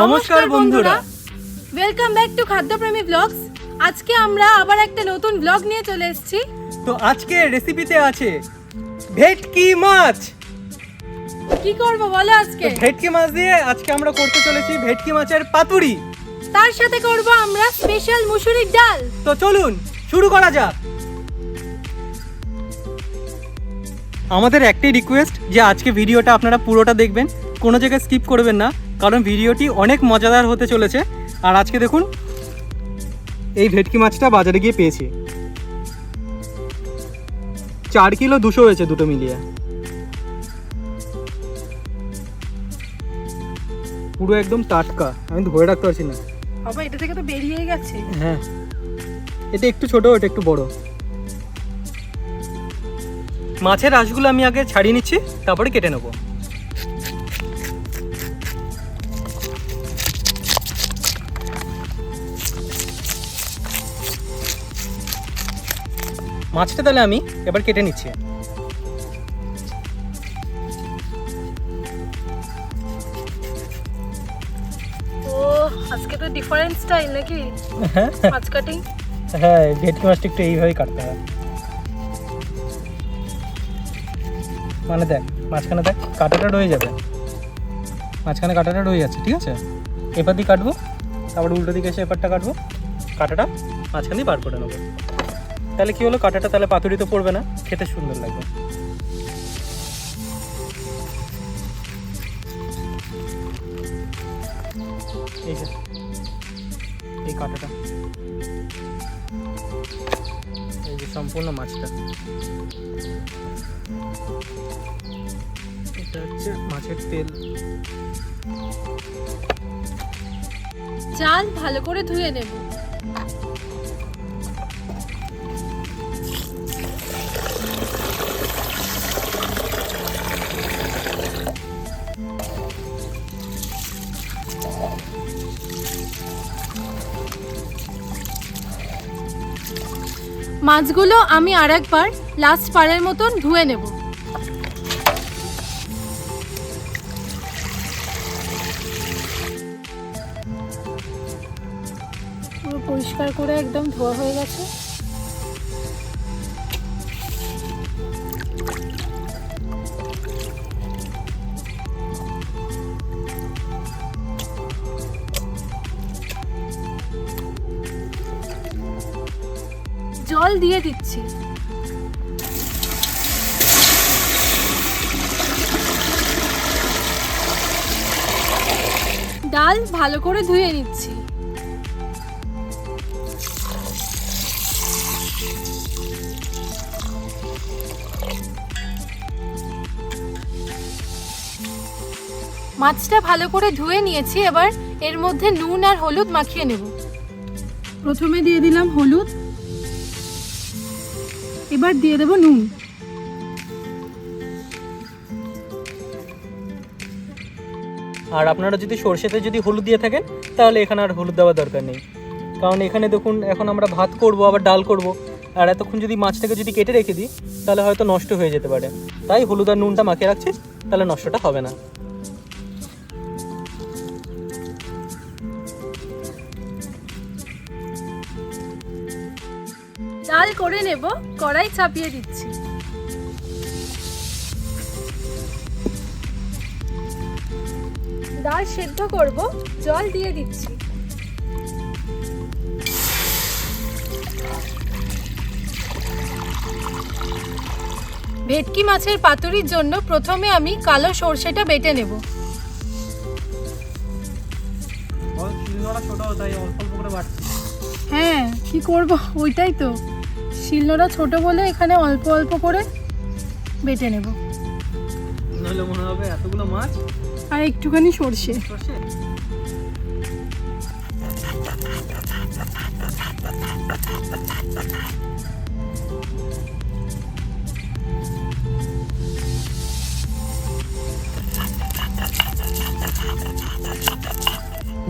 নমস্কার বন্ধুরা, welcome back to খাদ্যপ্রেমী blogs. আজকে আমরা আবার একটা নতুন ব্লগ নিয়ে চলে এসেছি। তো আজকে রেসিপিতে আছে ভেটকি মাছ। কি করব বলো আজকে? ভেটকি মাছ দিয়ে আজকে আমরা করতে চলেছি ভেটকি মাছের পাতুরি। তার সাথে করব আমরা স্পেশাল মুসুরির ডাল। তো চলুন শুরু করা যাক। আমাদের একটাই রিকোয়েস্ট যে আজকে ভিডিওটা আপনারা পুরোটা দেখবেন, কোনো জায়গায় স্কিপ করবেন না, কারণ ভিডিওটি অনেক মজাদার হতে চলেছে। আর আজকে দেখুন এই ভেটকি মাছটা বাজারে গিয়ে পেয়েছি, 4 কিলো 200 হয়েছে দুটো মিলিয়ে। পুরো একদম টাটকা, আমি ধরে রাখতে পারছি না। বাবা, এটা থেকে তো বেরিয়েই গেছে। হ্যাঁ, এটা একটু ছোট, এটা একটু বড়। মাছের আঁশগুলো আমি আগে ছাড়িয়ে নিচ্ছি, তারপরে কেটে নেব। মাছটা তাহলে আমি এবার কেটে নিচ্ছি। ও, আজকে তো ডিফারেন্ট স্টাইল নাকি মাছ কাটিং? হ্যাঁ, ভেটকি মাছটা একটু এইভাবেই কাটতে হয়। মানে দেখ, মাঝখানে দেখ কাঁটাটা রয়ে যাবে, মাঝখানে কাঁটাটা রয়ে যাচ্ছে, ঠিক আছে? এবার দিয়ে কাটবো, তারপর উল্টো দিকে এসে এপারটা কাটবো, কাঁটাটা মাঝখানে দিয়ে বার করে নেবো। তাহলে কি হলো, কাঁটাটা তাহলে পাতুরিতে পড়বে না, খেতে সুন্দর লাগবে। এই যে এই কাঁটাটা, এই যে সম্পূর্ণ মাছটা, এটা হচ্ছে মাছের তেল। চাল ভালো করে ধুয়ে নেব। মাছগুলো আমি আরেকবার লাস্ট পারের মতন ধুয়ে নেব। পুরো পরিষ্কার করে একদম ধোয়া হয়ে গেছে। জল দিয়ে দিচ্ছি। ডাল ভালো করে ধুয়ে নিচ্ছি। মাছটা ভালো করে ধুয়ে নিয়েছি, এবার এর মধ্যে নুন আর হলুদ মাখিয়ে নেব। প্রথমে দিয়ে দিলাম হলুদ, এবার দিয়ে দেব নুন। আর আপনারা যদি সরষেতে যদি হলুদ দিয়ে থাকেন তাহলে এখানে আর হলুদ দেওয়ার দরকার নেই, কারণ এখানে দেখুন এখন আমরা ভাত করব, আবার ডাল করব, আর এতক্ষণ যদি মাছটাকে যদি কেটে রেখে দিই তাহলে হয়তো নষ্ট হয়ে যেতে পারে। তাই হলুদ আর নুনটা মাখিয়ে রাখছি, তাহলে নষ্টটা হবে না। ডাল করে নেব, কড়াই চাপিয়ে দিচ্ছি। ডাল সেদ্ধ করব, জল দিয়ে দিচ্ছি। ভেটকি মাছের পাতুরির জন্য প্রথমে আমি কালো সরষেটা বেটে নেব। হ্যাঁ, কি করব, ওইটাই তো, শিলনোড়া ছোট বলে এখানে অল্প অল্প করে বেটে নেব। নাহলে মনে হবে এতগুলো মাছ আর একটুখানি সরষে।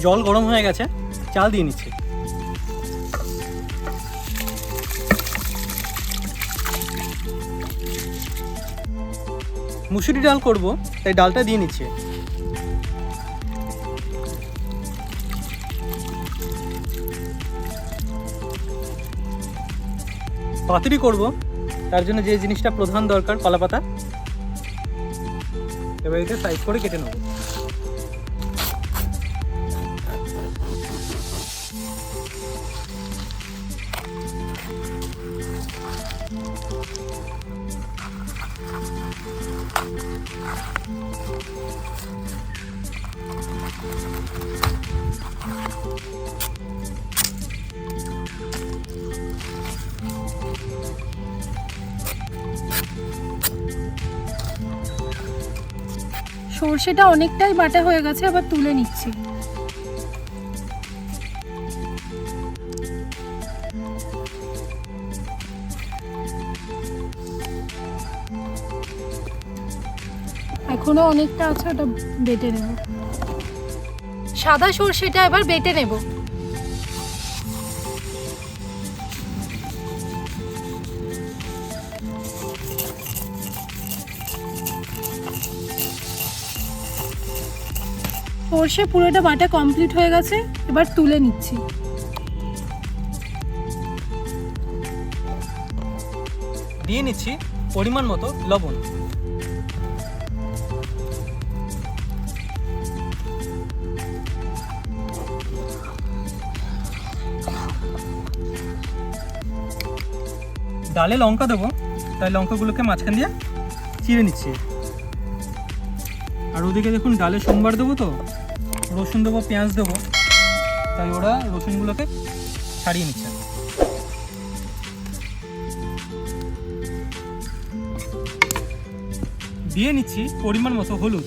জল গরম হয়ে গেছে, চাল দিয়ে নিচ্ছি। মুসুরি ডাল করব, তাই ডালটা দিয়ে নিচ্ছি। পাতুরি করব, তার জন্য যে জিনিসটা প্রধান দরকার কলা পাতা। এবার এটা সাইজ করে কেটে নেব। সর্ষেটা অনেকটাই বাটা হয়ে গেছে, আবার তুলে নিচ্ছি। এখনো অনেকটা আছে, ওটা বেটে নেব। সাদা সর্ষেটা এবার বেটে নেব। সর্ষে পুরোটা বাটা কমপ্লিট হয়ে গেছে, এবার তুলে নিচ্ছি। দিয়ে নিচ্ছি পরিমাণ মতো লবণ। ডালে লঙ্কা দেবো, তাই লঙ্কাগুলোকে মাঝখান দিয়ে চিড়ে নিচ্ছি। আর ওদিকে দেখুন ডালে সোমবার দেবো, তো রসুন দেবো, পেঁয়াজ দেবো, তাই ওরা রসুনগুলোকে ছাড়িয়ে নিচ্ছে। দিয়ে নিচ্ছি পরিমাণ মতো হলুদ।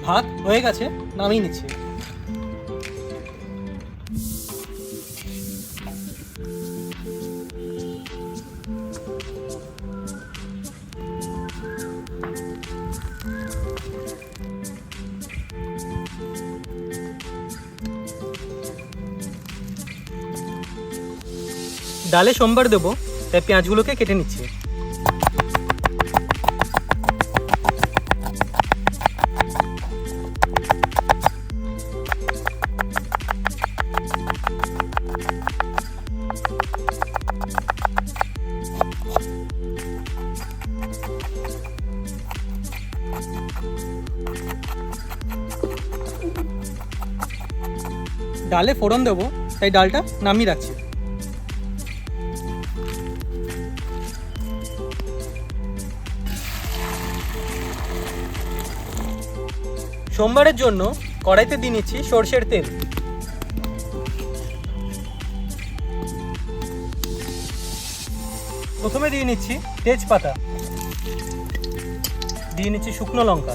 ভাত হয়ে গেছে, নামিয়ে নিচ্ছি। ডালে সোমবার দেবো, তাই পেঁয়াজগুলোকে কেটে নিচ্ছি। ডালে ফোড়ন দেবো, তাই ডালটা নামিয়ে রাখছি। সোমবারের জন্য কড়াইতে দিয়ে নিচ্ছি সরষের তেল। প্রথমে দিয়ে নিচ্ছি তেজপাতা, দিয়ে নিচ্ছি শুকনো লঙ্কা,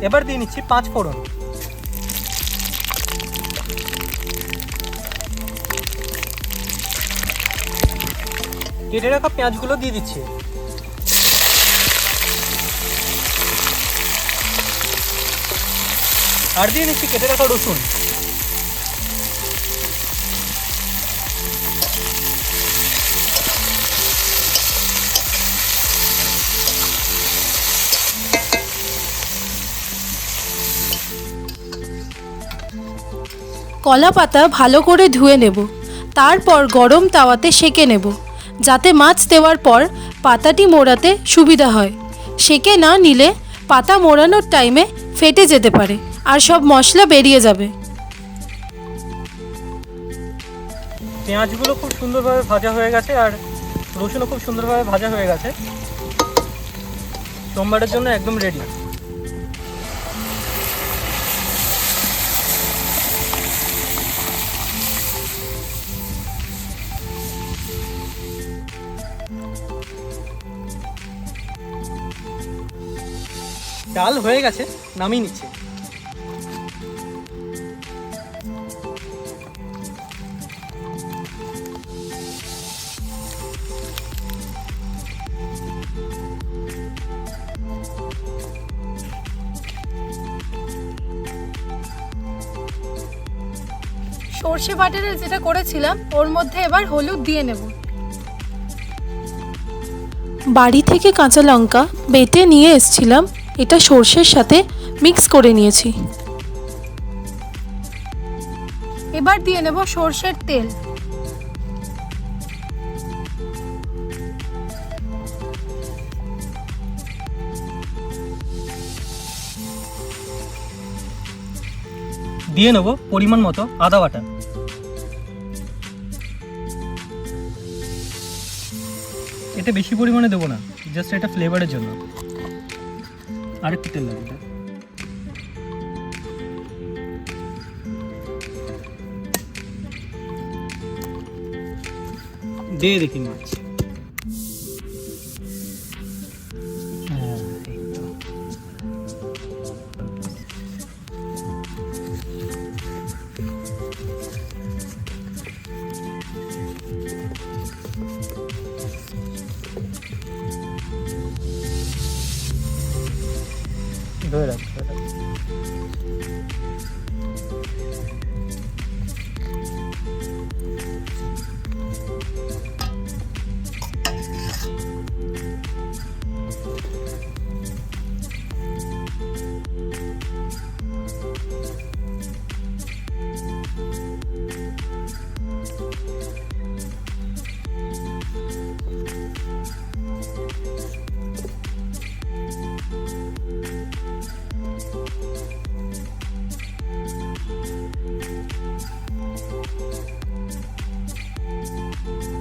এবার দিয়ে নিচ্ছি 5 ফোড়ন। কেটে রাখা পেঁয়াজগুলো দিয়ে দিচ্ছি। আর দিয়ে নিচ্ছি কেটে রাখা রসুন। কলা পাতা ভালো করে ধুয়ে নেব, তারপর গরম তাওয়াতে সেঁকে নেব, যাতে মাছ দেওয়ার পর পাতাটি মোড়াতে সুবিধা হয়। সেঁকে না নিলে পাতা মোড়ানোর টাইমে ফেটে যেতে পারে আর সব মশলা বেরিয়ে যাবে। পেঁয়াজগুলো খুব সুন্দরভাবে ভাজা হয়ে গেছে, আর রসুনও খুব সুন্দরভাবে ভাজা হয়ে গেছে। সোমবারের জন্য একদম রেডি। ডাল হয়ে গেছে, নামিয়ে নিচ্ছে। সর্ষে বাটারে যেটা করেছিলাম ওর মধ্যে এবার হলুদ দিয়ে নেব। বাড়ি থেকে কাঁচা লঙ্কা বেটে নিয়ে এসছিলাম, এটা সর্ষের সাথে মিক্স করে নিয়েছি। এবার দিয়ে নেব সর্ষের তেল। দিয়ে নেব পরিমাণ মতো আদা বাটা। এটা বেশি পরিমাণে দেবো না, জাস্ট এটা ফ্লেভারের জন্য। আর একটু তেল লাগবে। দিয়ে দেখি মাছ। ধরে রাখ।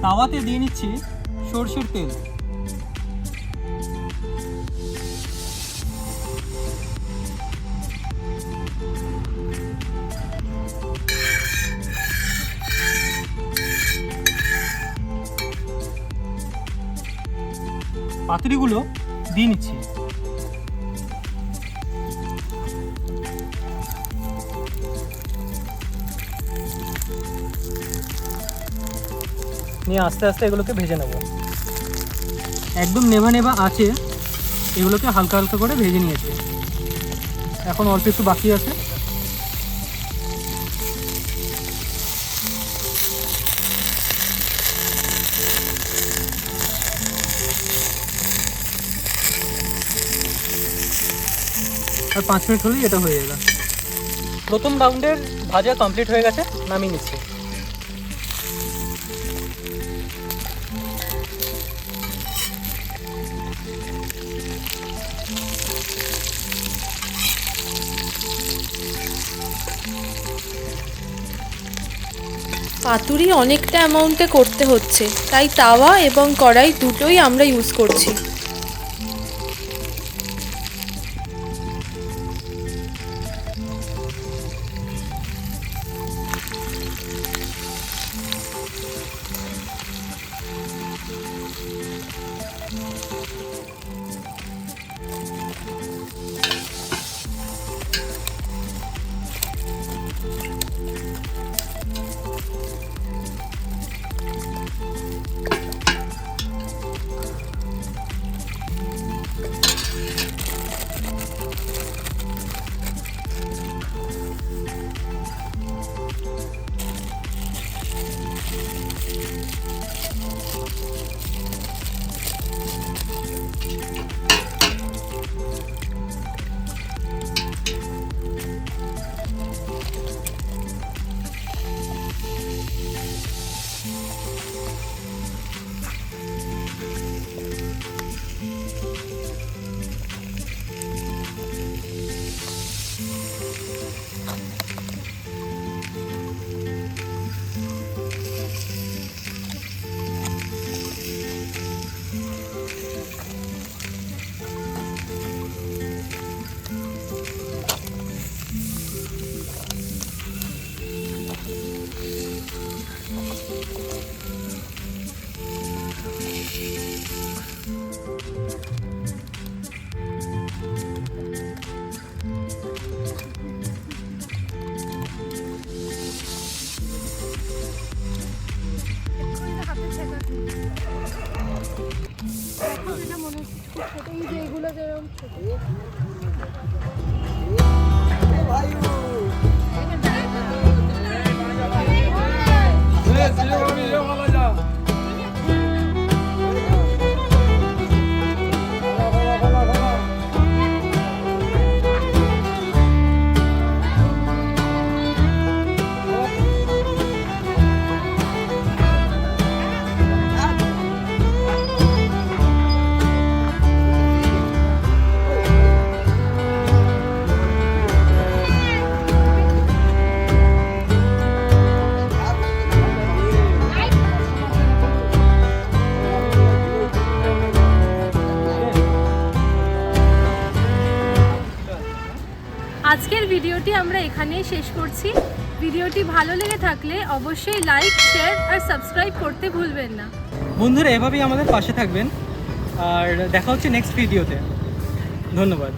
তাওয়াতে দিয়ে নিচ্ছি সরষের তেল। পাতুরিগুলো দিয়ে নিচ্ছি। নিয়ে আস্তে আস্তে এগুলোকে ভেজে নেব। একদম নেভা নেভা আছে, এগুলোকে হালকা হালকা করে ভেজে নিয়েছি। এখন অল্প একটু বাকি আছে। আর 5 মিনিট হলেই এটা হয়ে যাবে। প্রথম রাউন্ডের ভাজা কমপ্লিট হয়ে গেছে, নামিয়ে নিচ্ছি। পাতুরি অনেকটা অ্যামাউন্টে করতে হচ্ছে, তাই তাওয়া এবং কড়াই দুটোই আমরা ইউজ করছি। ভিডিওটি আমরা এখানেই শেষ করছি। ভিডিওটি ভালো লেগে থাকলে অবশ্যই লাইক, শেয়ার আর সাবস্ক্রাইব করতে ভুলবেন না। বন্ধুরা এভাবেই আমাদের পাশে থাকবেন, আর দেখা হচ্ছে নেক্সট ভিডিওতে। ধন্যবাদ।